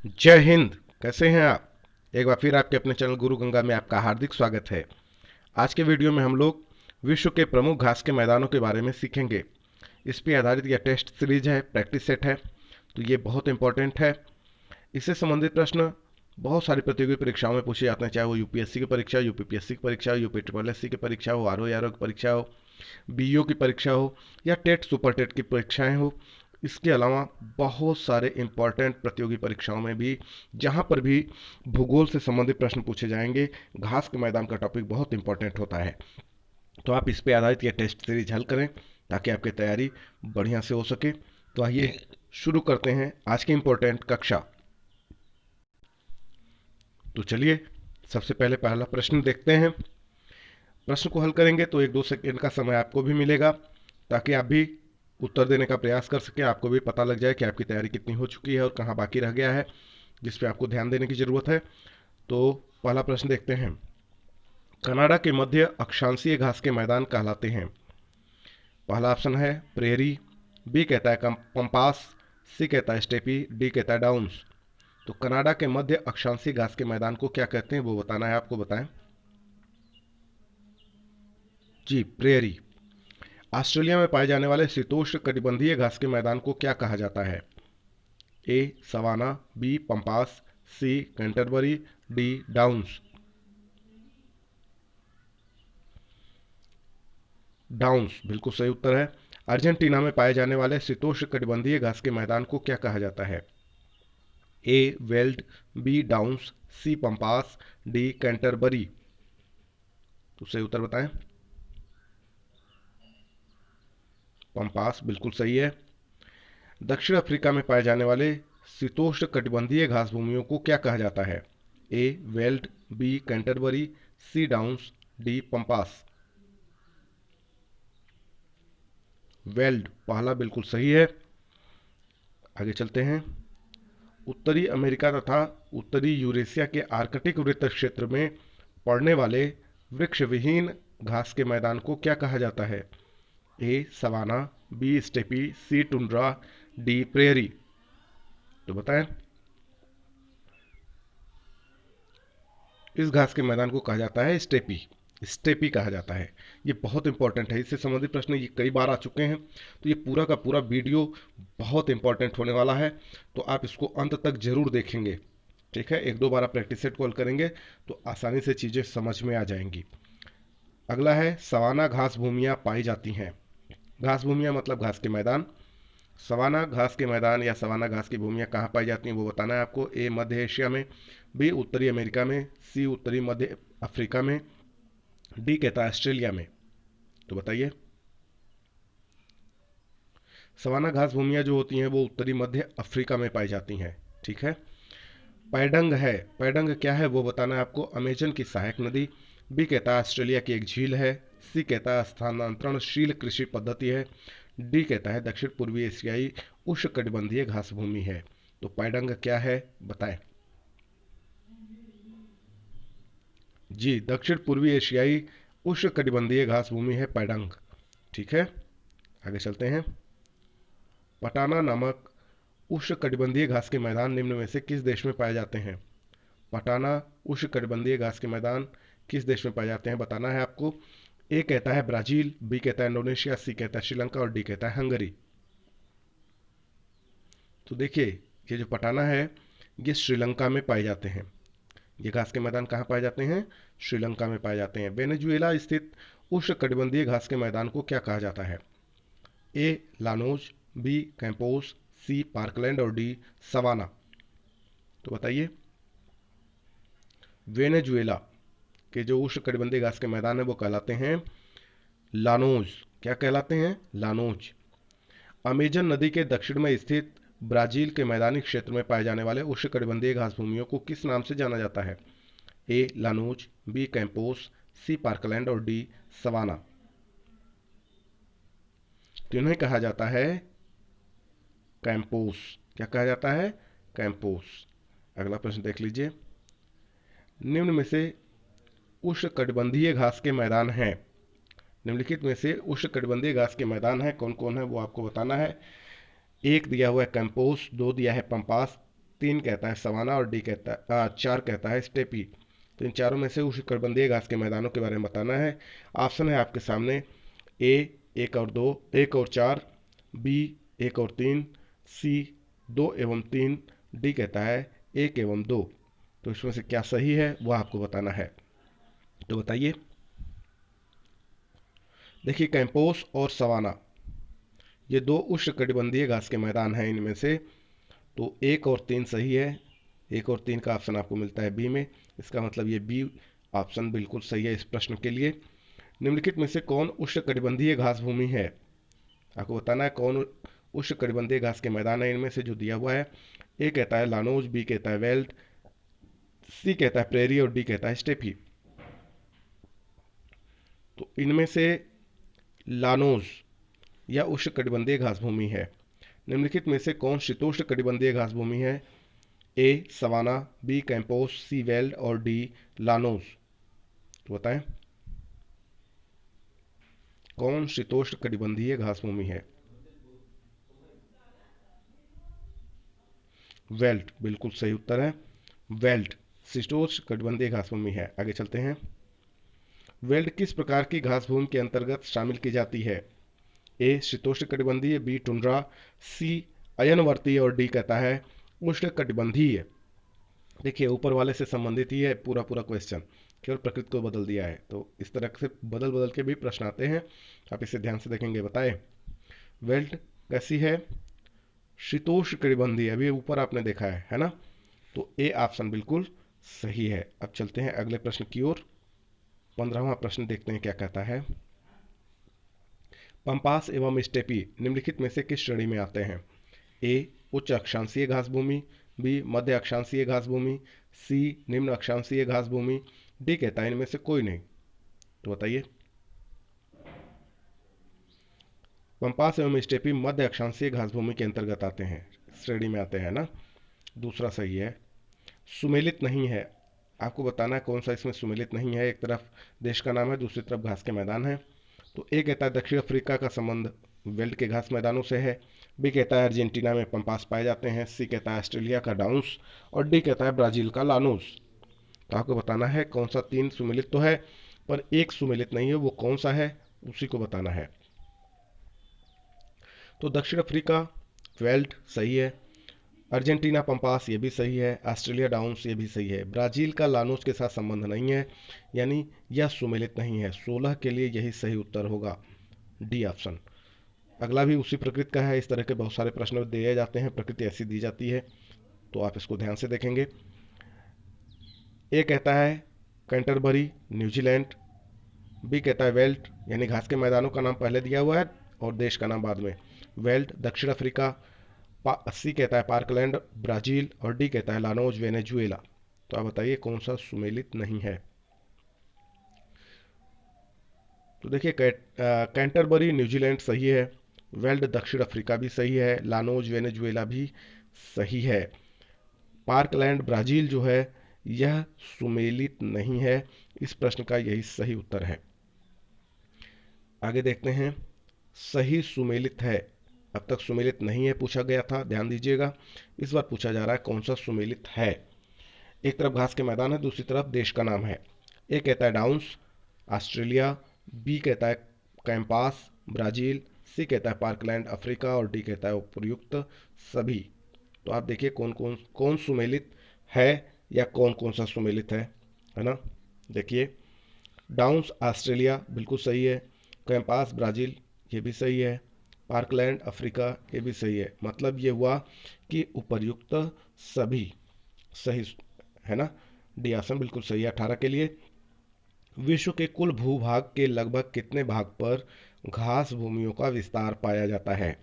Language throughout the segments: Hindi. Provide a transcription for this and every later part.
जय हिंद। कैसे हैं आप? एक बार फिर आपके अपने चैनल गुरु गंगा में आपका हार्दिक स्वागत है। आज के वीडियो में हम लोग विश्व के प्रमुख घास के मैदानों के बारे में सीखेंगे। इस पे आधारित यह टेस्ट सीरीज है, प्रैक्टिस सेट है, तो ये बहुत इंपॉर्टेंट है। इससे संबंधित प्रश्न बहुत सारी प्रतियोगी परीक्षाओं में पूछे जाते हैं, चाहे वो यूपीएससी की परीक्षा, यूपीपीएससी की परीक्षा, यूपी ट्रिपल एससी की परीक्षा हो, आरओ की परीक्षा हो, बीईओ की परीक्षा हो या टेट सुपर टेट की परीक्षाएं हो। इसके अलावा बहुत सारे इंपॉर्टेंट प्रतियोगी परीक्षाओं में भी, जहां पर भी भूगोल से संबंधित प्रश्न पूछे जाएंगे, घास के मैदान का टॉपिक बहुत इंपॉर्टेंट होता है। तो आप इस पे आधारित ये टेस्ट सीरीज हल करें ताकि आपकी तैयारी बढ़िया से हो सके। तो आइए शुरू करते हैं आज की इंपॉर्टेंट कक्षा। तो चलिए सबसे पहले पहला प्रश्न देखते हैं। प्रश्न को हल करेंगे तो 1-2 सेकंड का समय आपको भी मिलेगा ताकि आप भी उत्तर देने का प्रयास कर सकें, आपको भी पता लग जाए कि आपकी तैयारी कितनी हो चुकी है और कहाँ बाकी रह गया है जिस पे आपको ध्यान देने की ज़रूरत है। तो पहला प्रश्न देखते हैं। कनाडा के मध्य अक्षांशीय घास के मैदान कहलाते हैं। पहला ऑप्शन है प्रेरी, बी कहता है पंपास, सी कहता है स्टेपी, डी कहता है डाउन्स। तो कनाडा के मध्य अक्षांशीय घास के मैदान को क्या कहते हैं वो बताना है आपको, बताएं। जी, प्रेरी। ऑस्ट्रेलिया में पाए जाने वाले शीतोष्ण कटिबंधीय घास के मैदान को क्या कहा जाता है? ए सवाना, बी पंपास, सी कैंटरबरी, डी डाउन्स। डाउन्स बिल्कुल सही उत्तर है। अर्जेंटीना में पाए जाने वाले शीतोष्ण कटिबंधीय घास के मैदान को क्या कहा जाता है? A veld, B downs, C pampas, D Canterbury. तो सही उत्तर बताएं। पंपास बिल्कुल सही है। दक्षिण अफ्रीका में पाए जाने वाले शीतोष्ण कटिबंधीय घास भूमियों को क्या कहा जाता है? A veld, B Canterbury, C Downs, D pampas. Veld पहला बिल्कुल सही है। आगे चलते हैं। उत्तरी अमेरिका तथा उत्तरी यूरेशिया के आर्कटिक वृत्त क्षेत्र में पड़ने वाले वृक्ष विहीन घास के मैदान को क्या कहा जाता है? ए सवाना, बी स्टेपी, सी टुंड्रा, डी प्रेयरी। तो बताएं। इस घास के मैदान को कहा जाता है स्टेपी। स्टेपी कहा जाता है। ये बहुत इंपॉर्टेंट है, इससे संबंधित प्रश्न ये कई बार आ चुके हैं, तो ये पूरा का पूरा वीडियो बहुत इंपॉर्टेंट होने वाला है। तो आप इसको अंत तक जरूर देखेंगे, ठीक है। 1-2 बार आप प्रैक्टिस सेट कॉल करेंगे तो आसानी से चीज़ें समझ में आ जाएंगी। अगला है सवाना घास भूमियाँ पाई जाती हैं। घास भूमियाँ मतलब घास के मैदान। सवाना घास के मैदान या सवाना घास की भूमियाँ कहाँ पाई जाती हैं वो बताना है आपको। ए मध्य एशिया में, बी उत्तरी अमेरिका में, सी उत्तरी मध्य अफ्रीका में, डी कहता है ऑस्ट्रेलिया में। तो बताइए। सवाना घास भूमियाँ जो होती हैं वो उत्तरी मध्य अफ्रीका में पाई जाती हैं, ठीक है। पैडंग है, पैडंग क्या है वो बताना है आपको। अमेजन की सहायक नदी। बी कहता है ऑस्ट्रेलिया की एक झील है। सी कहता है स्थानांतरणशील कृषि पद्धति है। डी कहता है दक्षिण पूर्वी एशियाई उष्णकटिबंधीय घास भूमि है। तो पैडंग क्या है बताएं। जी, दक्षिण पूर्वी एशियाई उष्णकटिबंधीय घास भूमि है पैडंग, ठीक है। आगे चलते हैं। पटाना नामक उष्णकटिबंधीय घास के मैदान निम्न में से किस देश में पाए जाते हैं? पटाना उष्णकटिबंधीय घास के मैदान किस देश में पाए जाते हैं बताना है आपको। ए कहता है ब्राजील, बी कहता है इंडोनेशिया, सी कहता है श्रीलंका और डी कहता है हंगरी। तो देखिए, ये जो पटाना है ये श्रीलंका में पाए जाते हैं। ये घास के मैदान कहाँ पाए जाते हैं? श्रीलंका में पाए जाते हैं। वेनेजुएला स्थित उष्णकटिबंधीय घास के मैदान को क्या कहा जाता है? ए लानोज, बी कैंपोस, सी पार्कलैंड और डी सवाना। तो बताइए। वेनेजुएला के जो उष्णकटिबंधीय घास के मैदान है वो कहलाते हैं लानोज। क्या कहलाते हैं? लानोज। अमेजन नदी के दक्षिण में स्थित ब्राजील के मैदानी क्षेत्र में पाए जाने वाले उष्णकटिबंधीय घास भूमियों को किस नाम से जाना जाता है? ए लानोज, बी कैंपोस, सी पार्कलैंड और डी सवाना। तो इन्हें कहा जाता है कैंपोस। क्या कहा जाता है? कैंपोस। अगला प्रश्न देख लीजिए। निम्न में से उष्णकटिबंधीय घास के मैदान हैं। निम्नलिखित में से उष्णकटिबंधीय घास के मैदान हैं, कौन कौन है वो आपको बताना है। एक दिया हुआ है कैंपोस, दो दिया है पंपास, 3 कहता है सवाना और डी कहता है 4 कहता है स्टेपी। तो इन चारों में से उष्णकटिबंधीय घास के मैदानों के बारे में बताना है। ऑप्शन है आपके सामने ए 1 और 4, बी 1 और 3, सी 2 एवं 3, डी कहता है 1 एवं 2। तो इसमें से क्या सही है वो आपको बताना है। तो बताइए। देखिए कैंपोस और सवाना ये 2 उष्णकटिबंधीय घास के मैदान हैं। इनमें से तो 1 और 3 सही है। 1 और 3 का ऑप्शन आपको मिलता है बी में। इसका मतलब ये बी ऑप्शन बिल्कुल सही है इस प्रश्न के लिए। निम्नलिखित में से कौन उष्णकटिबंधीय घास भूमि है? आपको बताना है कौन उष्णकटिबंधीय घास के मैदान है इनमें से जो दिया हुआ है। ए कहता है लानोज, बी कहता है वेल्ड, सी कहता है प्रेरी और डी कहता है स्टेपी। तो इनमें से लानोज या उष्णकटिबंधीय घास भूमि है। निम्नलिखित में से कौन शीतोष्ण कटिबंधीय घास भूमि है? ए सवाना, बी कैंपोस, सी वेल्ड और डी लानोज। तो बताएं कौन शीतोष्ण कटिबंधीय घास भूमि है? वेल्ड बिल्कुल सही उत्तर है। वेल्ड शीतोष्ण कटिबंधीय घास भूमि है। आगे चलते हैं। वेल्ड किस प्रकार की घास भूमि के अंतर्गत शामिल की जाती है? ए शीतोष्ण कटिबंधीय, बी टुंड्रा, सी अयनवर्तीय और डी कहता है उष्ण कटिबंधीय। देखिए ऊपर वाले से संबंधित ही है पूरा पूरा क्वेश्चन, केवल प्रकृति को बदल दिया है। तो इस तरह से बदल बदल के भी प्रश्न आते हैं, आप इसे ध्यान से देखेंगे। बताएं वेल्ड कैसी है? शीतोष्ण कटिबंधीय, अभी ऊपर आपने देखा है ना। तो ए ऑप्शन बिल्कुल सही है। अब चलते हैं अगले प्रश्न की ओर। 15वां प्रश्न देखते हैं क्या कहता है। पंपास एवं स्टेपी निम्नलिखित में से किस श्रेणी में आते हैं? ए उच्च अक्षांशीय घास भूमि, बी मध्य अक्षांशीय घास भूमि, सी निम्न अक्षांशीय घास भूमि, डी कहता है इनमें से कोई नहीं। तो बताइए। पंपास एवं स्टेपी मध्य अक्षांशीय घास भूमि के अंतर्गत आते हैं, श्रेणी में आते हैं ना। दूसरा सही है। सुमेलित नहीं है, आपको बताना है कौन सा इसमें सुमेलित नहीं है। एक तरफ देश का नाम है, दूसरी तरफ घास के मैदान है। तो ए कहता है दक्षिण अफ्रीका का संबंध वेल्ड के घास मैदानों से है, बी कहता है अर्जेंटीना में पंपास पाए जाते हैं, सी कहता है ऑस्ट्रेलिया का डाउन्स और डी कहता है ब्राजील का लानोस। तो आपको बताना है कौन सा 3 सुमेलित तो है पर एक सुमेलित नहीं है, वो कौन सा है उसी को बताना है। तो दक्षिण अफ्रीका वेल्ड सही है, अर्जेंटीना पंपास ये भी सही है, ऑस्ट्रेलिया डाउन्स ये भी सही है, ब्राजील का लानोस के साथ संबंध नहीं है, यानी यह सुमेलित नहीं है। 16 के लिए यही सही उत्तर होगा, डी ऑप्शन। अगला भी उसी प्रकृति का है। इस तरह के बहुत सारे प्रश्न दिए जाते हैं, प्रकृति ऐसी दी जाती है, तो आप इसको ध्यान से देखेंगे। ए कहता है कैंटरबरी न्यूजीलैंड, बी कहता है वेल्ट यानी घास के मैदानों का नाम पहले दिया हुआ है और देश का नाम बाद में, वेल्ट दक्षिण अफ्रीका, सी कहता है पार्कलैंड ब्राजील और डी कहता है लानोज वेनेजुएला। तो आप बताइए कौन सा सुमेलित नहीं है। तो देखिए कैंटरबरी न्यूजीलैंड सही है, वेल्ड दक्षिण अफ्रीका भी सही है, लानोज वेनेजुएला भी सही है, पार्कलैंड ब्राजील जो है यह सुमेलित नहीं है। इस प्रश्न का यही सही उत्तर है। आगे देखते हैं। सही सुमेलित है, अब तक सुमेलित नहीं है पूछा गया था, ध्यान दीजिएगा। इस बार पूछा जा रहा है कौन सा सुमेलित है। एक तरफ घास के मैदान है, दूसरी तरफ देश का नाम है। ए कहता है डाउन्स ऑस्ट्रेलिया, बी कहता है कैंपास ब्राजील, सी कहता है पार्कलैंड अफ्रीका और डी कहता है उपयुक्त सभी। तो आप देखिए कौन सुमेलित है या कौन सा सुमेलित है ना। देखिए डाउन्स ऑस्ट्रेलिया बिल्कुल सही है, कैंपास ब्राजील ये भी सही है, पार्कलैंड अफ्रीका ये भी सही है। मतलब ये हुआ कि उपर्युक्त सभी सही है ना, डी ऑप्शन बिल्कुल सही है 18 के लिए। विश्व के कुल भूभाग के लगभग कितने भाग पर घास भूमियों का विस्तार पाया जाता है?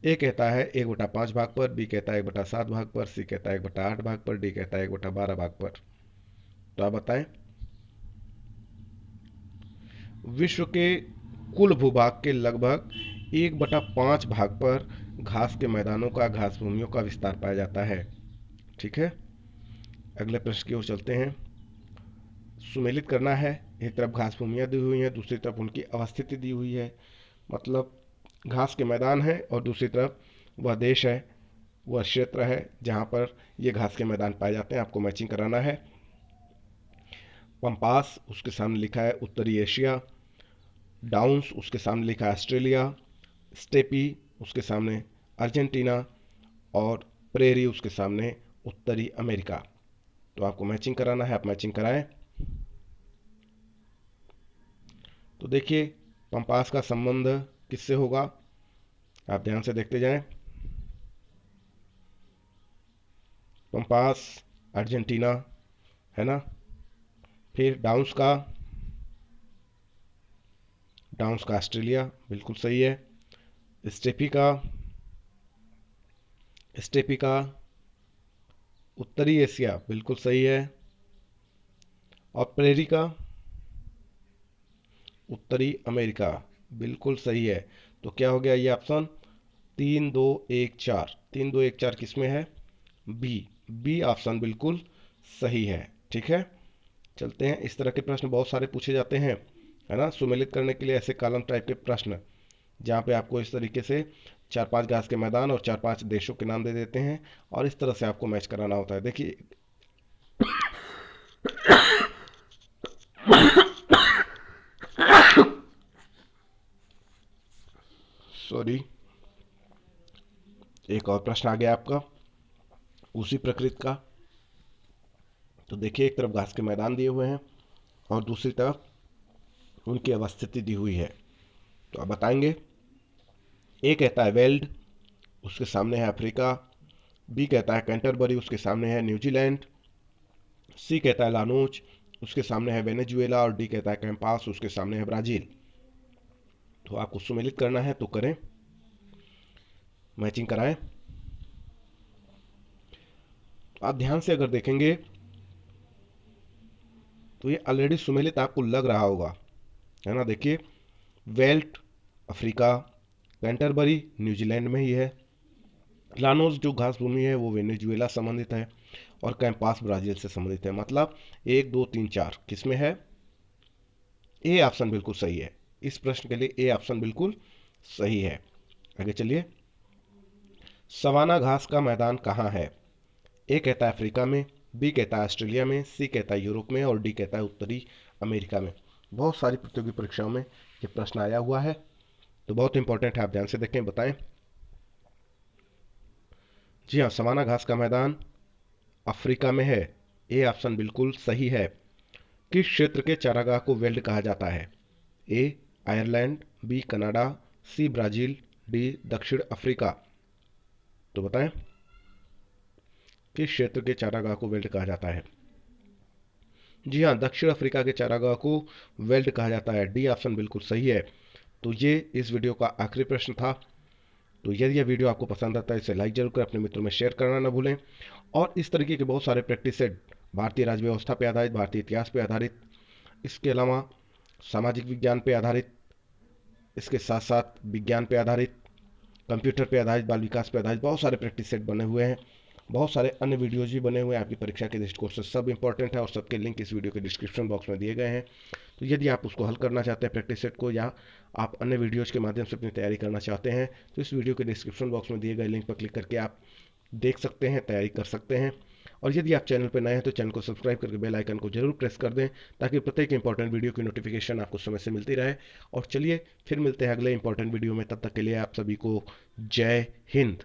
ए कहता है 1/5 भाग पर, बी कहता है 1/7 भाग पर, सी कहता है 1/8 भाग पर, डी कहता है 1/12 भाग पर। तो आप बताएं। विश्व के कुल भूभाग के लगभग 1/5 भाग पर घास के मैदानों का घास भूमियों का विस्तार पाया जाता है। ठीक है, अगले प्रश्न की ओर चलते हैं। सुमेलित करना है, एक तरफ घास भूमियाँ दी हुई हैं, दूसरी तरफ उनकी अवस्थिति दी हुई है, मतलब घास के मैदान है और दूसरी तरफ वह देश है वह क्षेत्र है जहाँ पर ये घास के मैदान पाए जाते हैं, आपको मैचिंग कराना है। पंपास, उसके सामने लिखा है उत्तरी एशिया। डाउन्स, उसके सामने लिखा है ऑस्ट्रेलिया। स्टेपी, उसके सामने अर्जेंटीना। और प्रेरी, उसके सामने उत्तरी अमेरिका। तो आपको मैचिंग कराना है, आप मैचिंग कराएं। तो देखिए पंपास का संबंध किससे होगा, आप ध्यान से देखते जाएं। पंपास अर्जेंटीना है ना। फिर डाउन्स का ऑस्ट्रेलिया, बिल्कुल सही है। स्टेपी का उत्तरी एशिया, बिल्कुल सही है। और प्रेरी का उत्तरी अमेरिका, बिल्कुल सही है। तो क्या हो गया ये ऑप्शन, 3 2 1 4, 3 2 1 4 किस में है, बी। बी ऑप्शन बिल्कुल सही है। ठीक है, चलते हैं। इस तरह के प्रश्न बहुत सारे पूछे जाते हैं, है ना, सुमेलित करने के लिए ऐसे कॉलम टाइप के प्रश्न, जहाँ पे आपको इस तरीके से 4 5 घास के मैदान और 4 5 देशों के नाम दे देते हैं और इस तरह से आपको मैच कराना होता है। देखिए सॉरी, एक और प्रश्न आ गया आपका उसी प्रकृति का। तो देखिए एक तरफ घास के मैदान दिए हुए हैं और दूसरी तरफ उनकी अवस्थिति दी हुई है, तो आप बताएंगे। ए कहता है वेल्ड, उसके सामने है अफ्रीका। बी कहता है कैंटरबरी, उसके सामने है न्यूजीलैंड। सी कहता है लानूच, उसके सामने है वेनेजुएला। और डी कहता है कैंपास, उसके सामने है ब्राजील। तो आपको सुमेलित करना है तो करें, मैचिंग कराएं। आप ध्यान से अगर देखेंगे तो ये ऑलरेडी सुमेलित आपको लग रहा होगा, है ना। देखिए वेल्ट अफ्रीका, कैंटरबरी न्यूजीलैंड में ही है, लानोस जो घास भूमि है वो वेनेजुएला संबंधित है और कैंपास ब्राजील से संबंधित है। मतलब 1 2 3 4 किस में है, ए ऑप्शन बिल्कुल सही है। इस प्रश्न के लिए ए ऑप्शन बिल्कुल सही है। आगे चलिए, सवाना घास का मैदान कहाँ है। ए कहता है अफ्रीका में, बी कहता है ऑस्ट्रेलिया में, सी कहता है यूरोप में और डी कहता है उत्तरी अमेरिका में। बहुत सारी प्रतियोगी परीक्षाओं में ये प्रश्न आया हुआ है, तो बहुत इंपॉर्टेंट है, आप ध्यान से देखें, बताएं। जी हाँ, सवाना घास का मैदान अफ्रीका में है। ए ऑप्शन बिल्कुल सही है। किस क्षेत्र के चारागाह को वेल्ड कहा जाता है। A Ireland, B Canada, C Brazil, D दक्षिण अफ्रीका। तो बताएं किस क्षेत्र के चारागाह को वेल्ड कहा जाता है। जी हाँ, दक्षिण अफ्रीका के चारागाह को वेल्ड कहा जाता है। डी ऑप्शन बिल्कुल सही है। तो ये इस वीडियो का आखिरी प्रश्न था। तो यदि यह वीडियो आपको पसंद आता है इसे लाइक जरूर करें, अपने मित्रों में शेयर करना ना भूलें। और इस तरीके के बहुत सारे प्रैक्टिस सेट, भारतीय राज्य व्यवस्था पर आधारित, भारतीय इतिहास पर आधारित, इसके अलावा सामाजिक विज्ञान पर आधारित, इसके साथ साथ विज्ञान पर आधारित, कंप्यूटर पर आधारित, बाल विकास पर आधारित बहुत सारे प्रैक्टिस सेट बने हुए हैं। बहुत सारे अन्य वीडियोज भी बने हुए हैं आपकी परीक्षा के दृष्टिकोण से, सब इंपॉर्टेंट है और सबके लिंक इस वीडियो के डिस्क्रिप्शन बॉक्स में दिए गए हैं। तो यदि आप उसको हल करना चाहते हैं प्रैक्टिस सेट को, या आप अन्य वीडियोज के माध्यम से अपनी तैयारी करना चाहते हैं, तो इस वीडियो के डिस्क्रिप्शन बॉक्स में दिए गए लिंक पर क्लिक करके आप देख सकते हैं, तैयारी कर सकते हैं। और यदि आप चैनल पर नए हैं तो चैनल को सब्सक्राइब करके बेल आइकन को जरूर प्रेस कर दें, ताकि प्रत्येक इंपॉर्टेंट वीडियो की नोटिफिकेशन आपको समय से मिलती रहे। और चलिए फिर मिलते हैं अगले इंपॉर्टेंट वीडियो में, तब तक के लिए आप सभी को जय हिंद।